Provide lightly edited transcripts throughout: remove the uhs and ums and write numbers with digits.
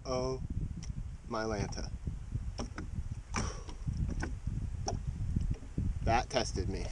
Oh, my Lanta. That tested me.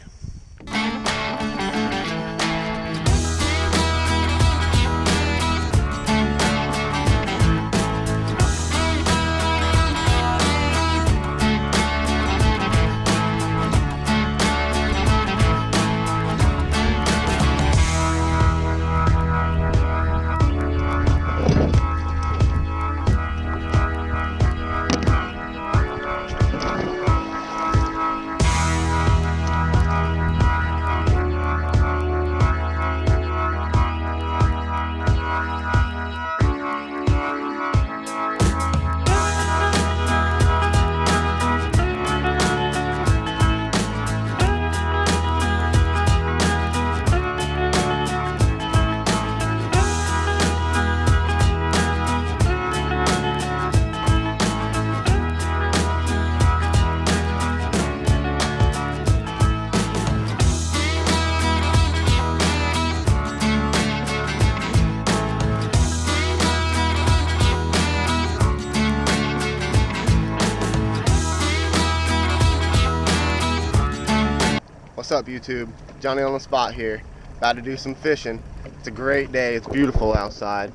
What's up, YouTube? Johnny on the spot here. About to do some fishing. It's a great day. It's beautiful outside.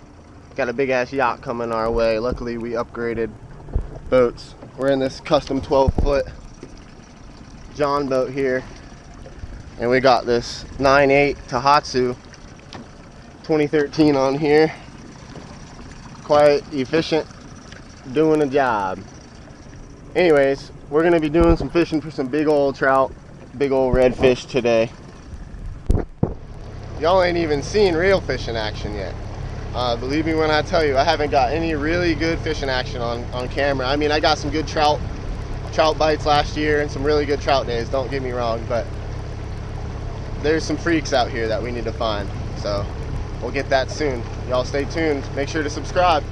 Got a big ass yacht coming our way. Luckily we upgraded boats. We're in this custom 12-foot John boat here. And we got this 9.8 Tohatsu 2013 on here. Quite efficient, doing a job. Anyways, we're gonna be doing some fishing for some big old trout, big old redfish today. Y'all ain't even seen real fishing action yet. Believe me when I tell you, I haven't got any really good fishing action on camera. I mean, I got some good trout bites last year and some really good trout days, don't get me wrong, but there's some freaks out here that we need to find. So we'll get that soon. Y'all stay tuned. Make sure to subscribe.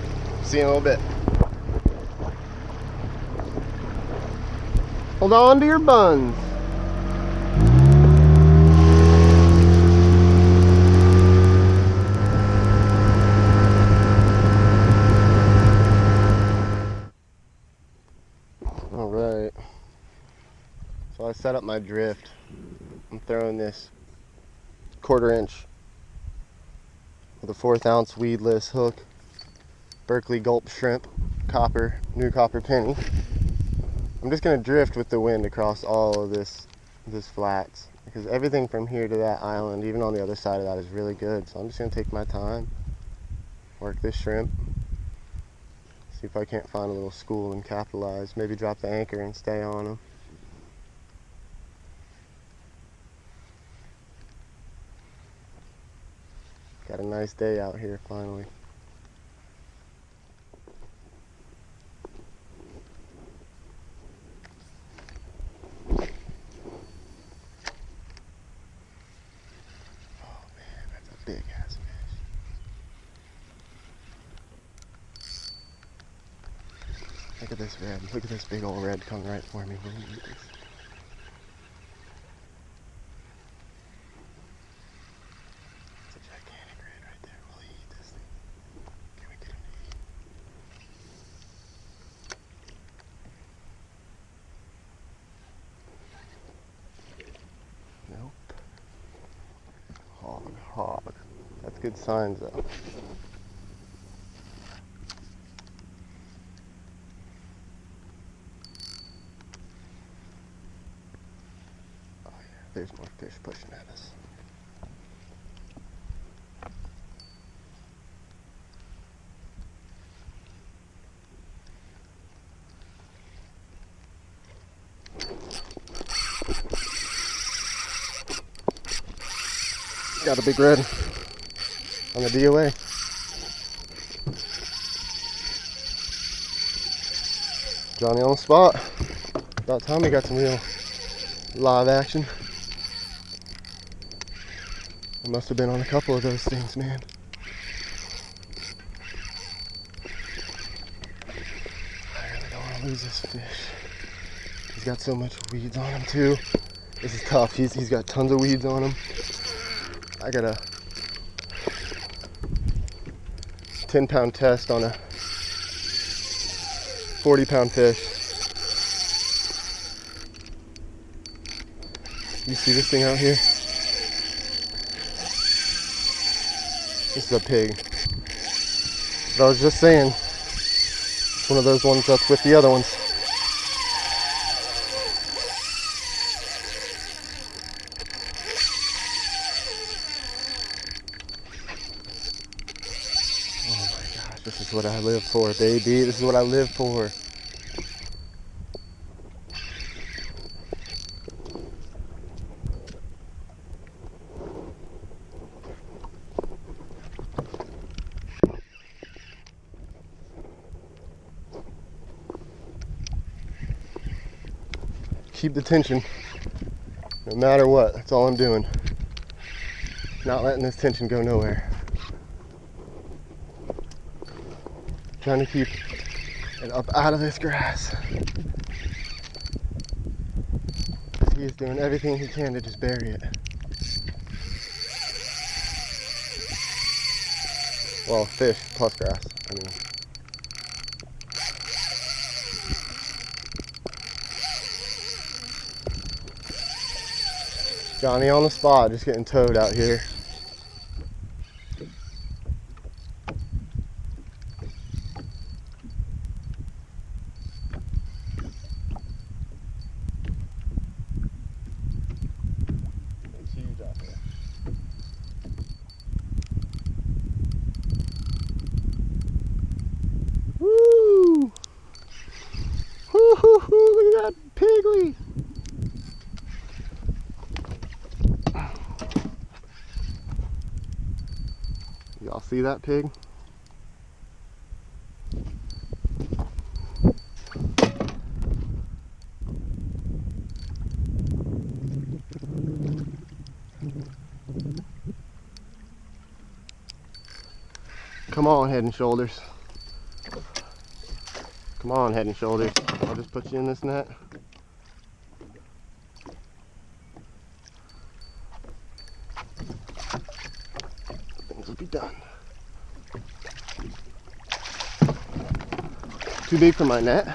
See you in a little bit. Hold on to your buns. Alright, so I set up my drift. I'm throwing this 1/4 inch with a 1/4 ounce weedless hook, Berkeley gulp shrimp, new copper penny. I'm just going to drift with the wind across all of this flats, because everything from here to that island, even on the other side of that, is really good. So I'm just going to take my time, work this shrimp. See if I can't find a little school and capitalize. Maybe drop the anchor and stay on them. Got a nice day out here finally. Oh man, that's a big ass fish. Look at this red. Look at this big old red coming right for me. We'll eat this. It's a gigantic red right there. We'll eat this thing. Can we get him to eat? Nope. Hog. That's good signs though. There's more fish pushing at us. Got a big red on the DOA. Johnny on the spot. About time we got some real live action. I must have been on a couple of those things, man. I really don't want to lose this fish. He's got so much weeds on him too. This is tough. He's got tons of weeds on him. I got a 10-pound test on a 40-pound fish. You see this thing out here? This is a pig. But I was just saying, it's one of those ones that's with the other ones. Oh my gosh, this is what I live for, baby. This is what I live for. Keep the tension, no matter what. That's all I'm doing. Not letting this tension go nowhere. Trying to keep it up out of this grass. He is doing everything he can to just bury it. Well, fish plus grass, I mean. Jonny on the spot, just getting towed out here. It's huge out there. Woo! Woo-hoo-hoo, look at that pigly! Y'all see that pig? Come on, Head and Shoulders. Come on, Head and Shoulders. I'll just put you in this net. Things will be done. Too big for my net.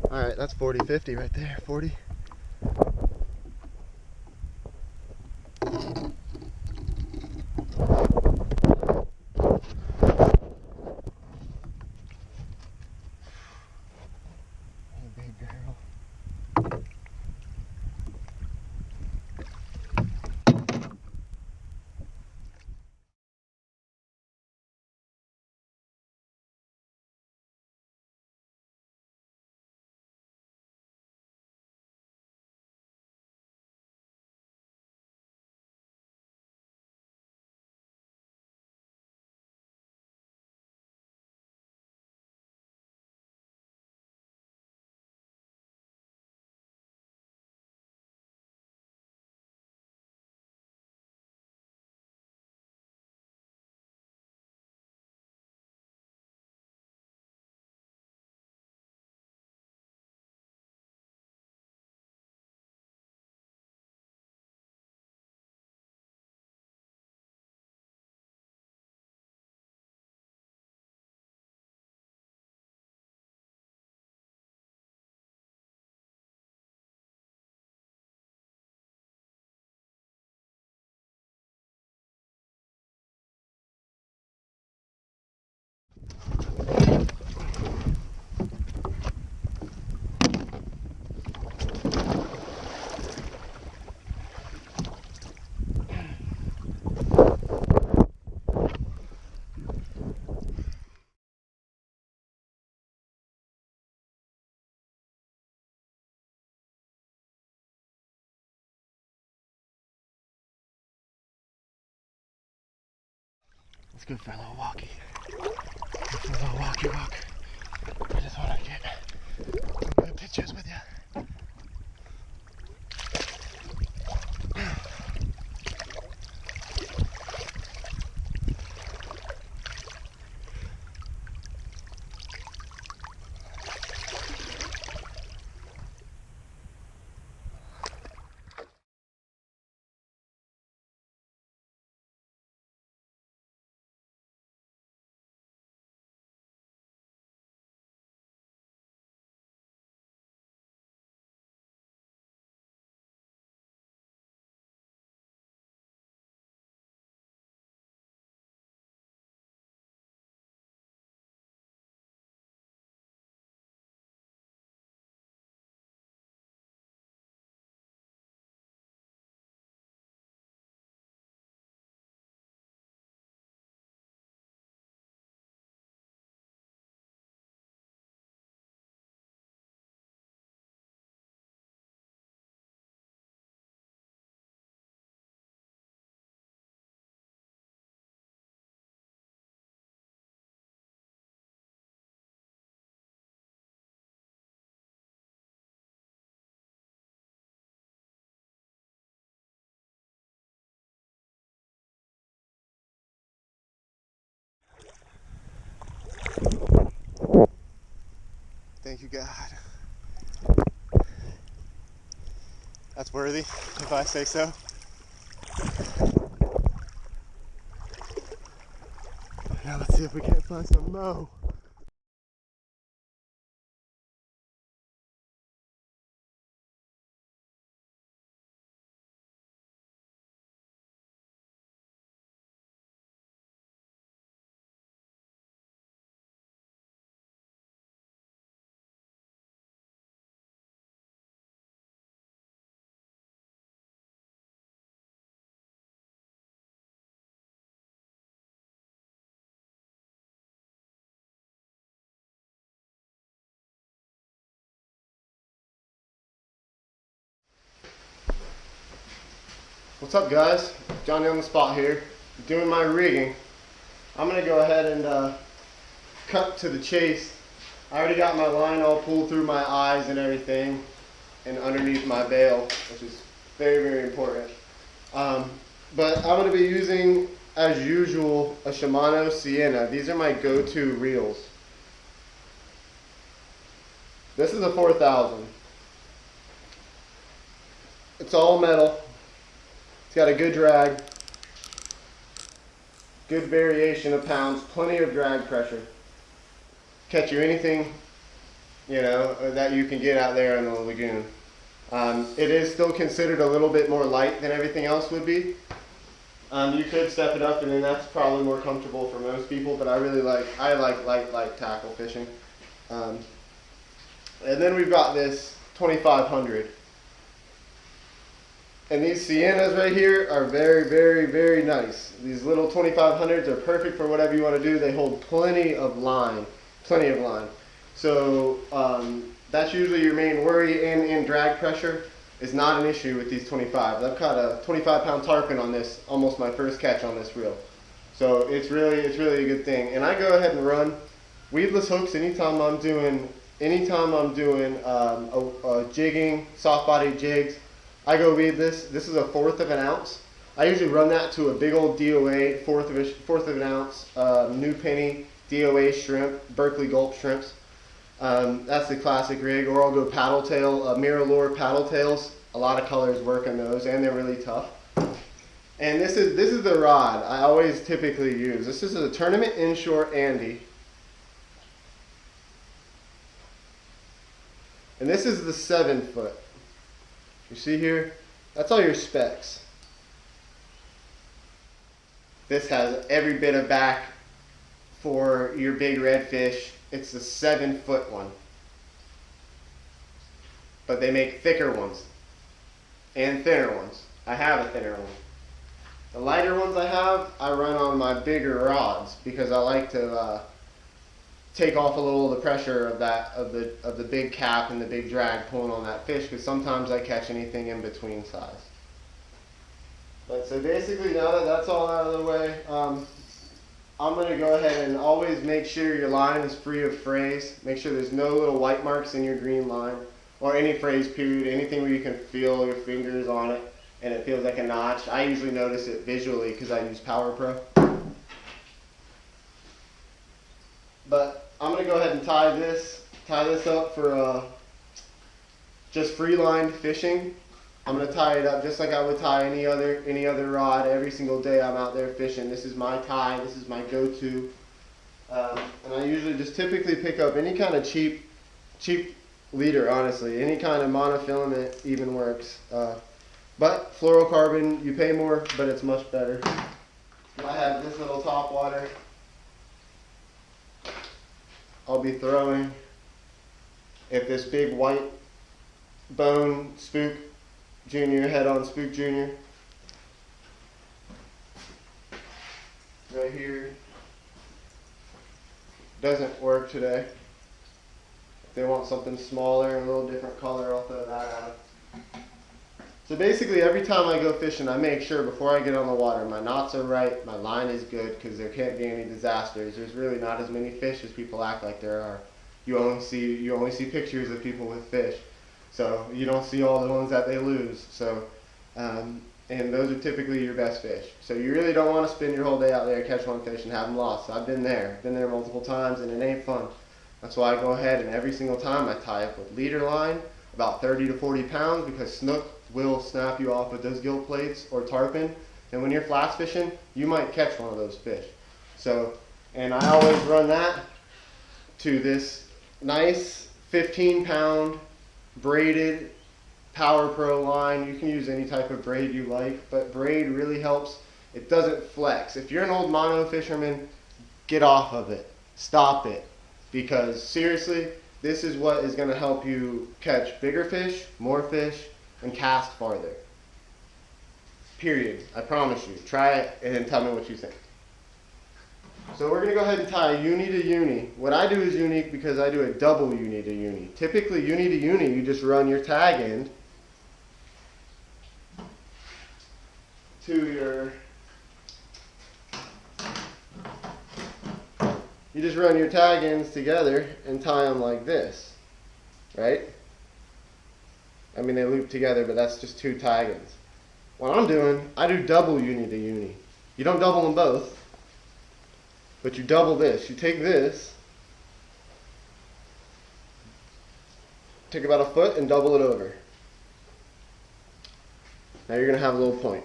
Alright, that's 40, 50 right there. 40. Big girl. Let's go for a little walkie. Let's go for a little walkie walk. I just want to get some good pictures with you. Thank you, God. That's worthy, if I say so. Now let's see if we can't find some mo. What's up, guys? Jonny on the spot here, doing my rigging. I'm gonna go ahead and cut to the chase. I already got my line all pulled through my eyes and everything, and underneath my veil, which is very, very important. But I'm gonna be using, as usual, a Shimano Sienna. These are my go-to reels. This is a 4000. It's all metal. It's got a good drag, good variation of pounds, plenty of drag pressure. Catch you anything, you know, that you can get out there in the lagoon. It is still considered a little bit more light than everything else would be. You could step it up, and then that's probably more comfortable for most people. But I like light tackle fishing. And then we've got this 2500. And these Siennas right here are very, very, very nice. These little 2500s are perfect for whatever you want to do. They hold plenty of line. So that's usually your main worry, and drag pressure is not an issue with these 25s. I've caught a 25-pound tarpon on this, almost my first catch on this reel. So it's really a good thing. And I go ahead and run weedless hooks anytime I'm doing jigging, soft body jigs. I go weedless. This is a 1/4 of an ounce. I usually run that to a big old DOA, 1/4 of an ounce, new penny DOA shrimp, Berkeley gulp shrimps. That's the classic rig. Or I'll go paddle tail, mirror lure paddle tails. A lot of colors work on those, and they're really tough. And this is the rod I always typically use. This is a Tournament Inshore Andy. And this is the 7-foot. You see here? That's all your specs. This has every bit of back for your big redfish. It's the 7-foot one. But they make thicker ones and thinner ones. I have a thinner one. The lighter ones I run on my bigger rods because I like to take off a little of the pressure of the big cap and the big drag pulling on that fish, because sometimes I catch anything in between size. But so basically, now that that's all out of the way, I'm going to go ahead and always make sure your line is free of frays. Make sure there's no little white marks in your green line, or any frays period, anything where you can feel your fingers on it and it feels like a notch. I usually notice it visually because I use Power Pro. But I'm going to go ahead and tie this up for just free line fishing. I'm going to tie it up just like I would tie any other rod every single day I'm out there fishing. This is my tie. This is my go-to. And I usually just typically pick up any kind of cheap leader, honestly. Any kind of monofilament even works. But fluorocarbon, you pay more, but it's much better. I have this little top water I'll be throwing if this big white bone spook junior, head on spook junior, right here, doesn't work today. If they want something smaller and a little different color, I'll throw that out. So basically every time I go fishing, I make sure before I get on the water my knots are right, my line is good, because there can't be any disasters. There's really not as many fish as people act like there are. You only see pictures of people with fish, so you don't see all the ones that they lose. So and those are typically your best fish. So you really don't want to spend your whole day out there, catch one fish and have them lost. So I've been there multiple times, and it ain't fun. That's why I go ahead and every single time I tie up with leader line, about 30 to 40 pounds, because snook will snap you off with those gill plates or tarpon. And when you're flats fishing, you might catch one of those fish. So, and I always run that to this nice 15-pound braided Power Pro line. You can use any type of braid you like, but braid really helps. It doesn't flex. If you're an old mono fisherman, get off of it. Stop it. Because seriously, this is what is going to help you catch bigger fish, more fish, and cast farther. Period. I promise you. Try it and then tell me what you think. So we're going to go ahead and tie uni to uni. What I do is unique because I do a double uni to uni. Typically uni to uni, you just run your tag end to your... You just run your tag ends together and tie them like this, right? I mean, they loop together, but that's just two tag ends. What I'm doing, I do double uni to uni. You don't double them both, but you double this. You take this, take about a foot and double it over. Now you're going to have a little point.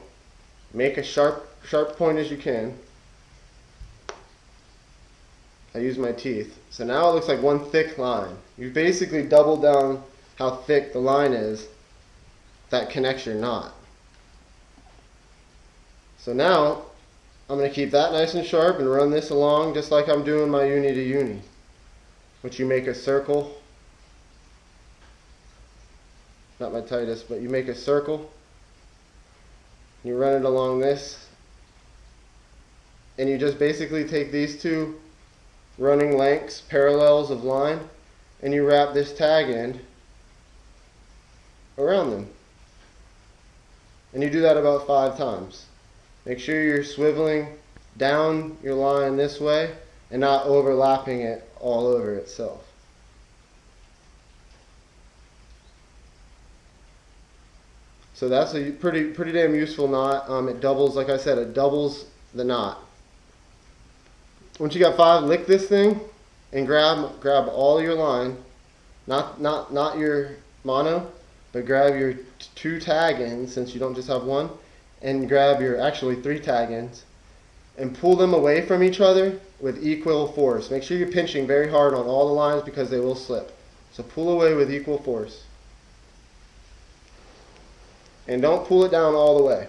Make a sharp point as you can. I use my teeth. So now it looks like one thick line. You basically double down how thick the line is that connects your knot. So now I'm going to keep that nice and sharp and run this along just like I'm doing my uni to uni, which you make a circle. Not my tightest, but you make a circle. You run it along this, and you just basically take these two running lengths, parallels of line, and you wrap this tag end around them. And you do that about 5 times. Make sure you're swiveling down your line this way and not overlapping it all over itself. So that's a pretty damn useful knot. It doubles, like I said, it doubles the knot. Once you got 5, lick this thing and grab all your line, not your mono, but grab your 2 tag ends, since you don't just have one, and grab your actually 3 tag ends and pull them away from each other with equal force. Make sure you're pinching very hard on all the lines because they will slip. So pull away with equal force. And don't pull it down all the way.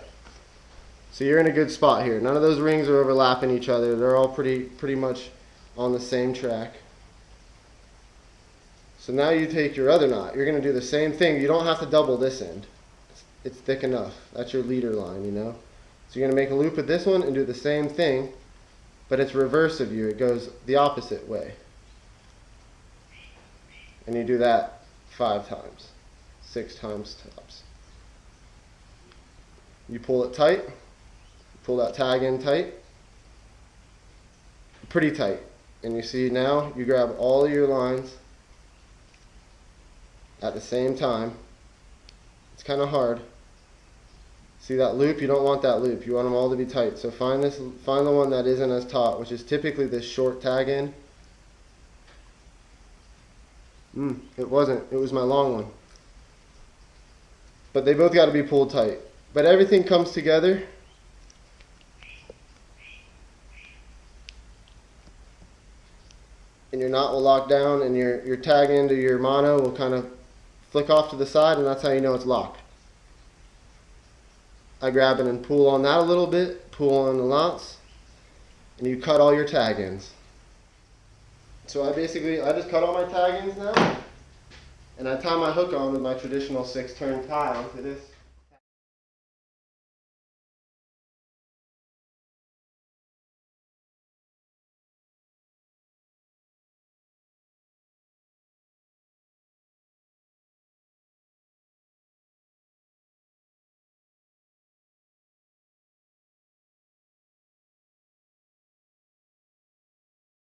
So you're in a good spot here. None of those rings are overlapping each other. They're all pretty much on the same track. So now you take your other knot. You're going to do the same thing. You don't have to double this end. It's thick enough. That's your leader line, you know. So you're going to make a loop with this one and do the same thing, but it's reverse of you. It goes the opposite way. And you do that 5 times, 6 times tops. You pull it tight, pull that tag in tight, pretty tight. And you see now you grab all of your lines at the same time. It's kind of hard. See that loop? You don't want that loop. You want them all to be tight. So find the one that isn't as taut, which is typically this short tag end. It wasn't. It was my long one. But they both got to be pulled tight. But everything comes together. And your knot will lock down, and your tag end to your mono will kind of flick off to the side, and that's how you know it's locked. I grab it and pull on that a little bit, pull on the knots, and you cut all your tag ends. So I just cut all my tag ends now, and I tie my hook on with my traditional 6-turn tie onto this